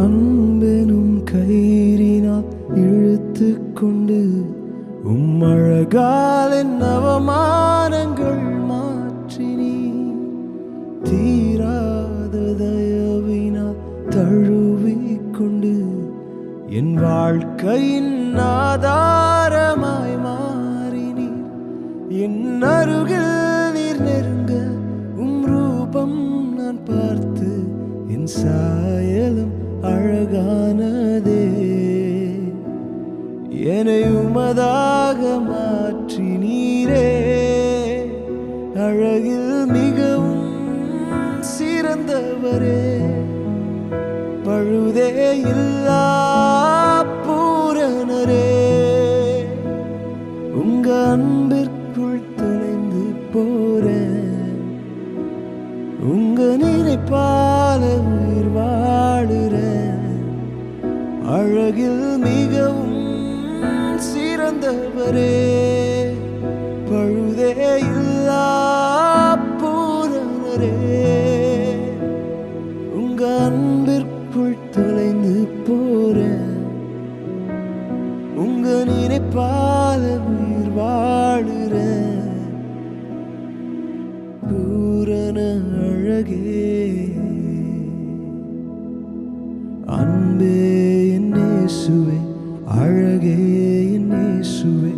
அன்பெனும் கயிறினால் இழுத்து கொண்டு அழகால் என் அவமானங்கள் மாற்றினீ. தீராத தயவினால் தழுவிக்கொண்டு என் வாழ்க்கையின் ஆதாரமாய் மாறினீர். என் அருகில் நீர் நெருங்க ரூபம் நான் பார்த்து என் சாயலும் அழகானதே. என்னை உமதாக மாற்றி நீரே, அழகில் மிகவும் சிறந்தவரே. பழுதே இல்லா பூரணரே, உங்க அன்பிற்குள் தொலைந்து போறேன். உங்க நினைப்பால உயிர் வாழுறேன். அழகில் மிகவும் சிறந்தவரே, பழுதே இல்லா பூரணரே. உங்க அன்பிற்குள் தொலைந்து போறேன். உங்க நினைப்பால உயிர் வாழுறேன். பூரண அழகே, அன்பே என் இயேசுவே, அழகே என் இயேசுவே.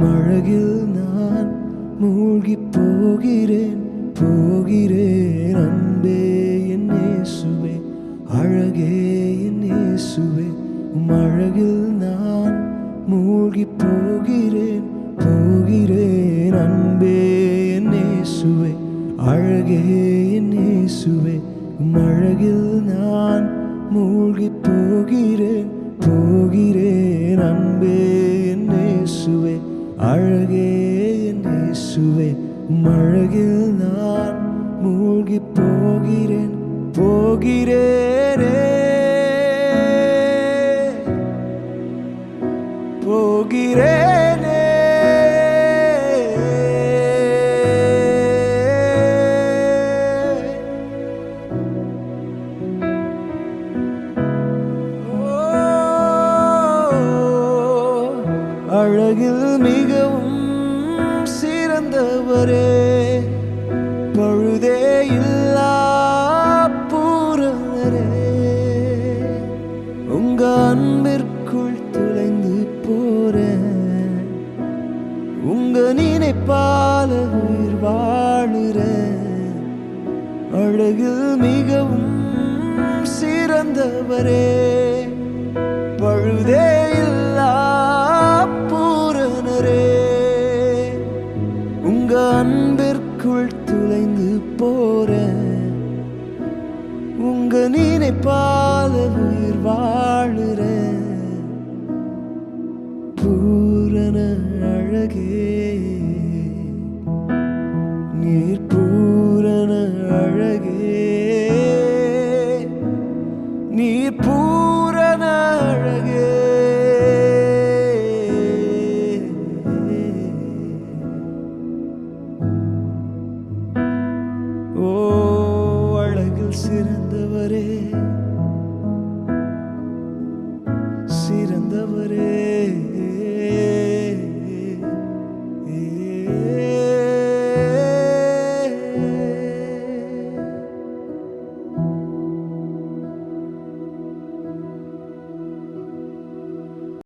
அழகில் நான் மூழ்கி போகிறேன் போகிறேன். அன்பே என் இயேசுவே, அழகே என் இயேசுவே. அழகில் நான் மூழ்கி போகிறேன் போகிறேன். அன்பே என் இயேசுவே, அழகே என் இயேசுவே. அழகில் நான் மூழ்கி போகிறேன் போகிறேன். அன்பே என் இயேசுவே, அழகே என் இயேசுவே. அழகில் நான் மூழ்கி போகிறேன் போகிறேனே போகிறேனே. அழகில் மிகவும் சிறந்தவரே, பழுதே இல்லா பூரணரே. உங்க அன்பிற்குள் துளைந்து போறேன். உங்க நினைப்பால உயிர் வாழுறேன். அழகில் மிகவும் சிறந்தவரே, பழுதே இல்லா பூரணரே. உங்க அன்பிற்குள் துளைந்து போறேன். உங்க நினைப்பால உயிர் வாழுறேன். பூரண அழகே, நீர் பூரண அழகே, நீர் பூரண அழகே. ஓ அழகில் சிறந்தவரே,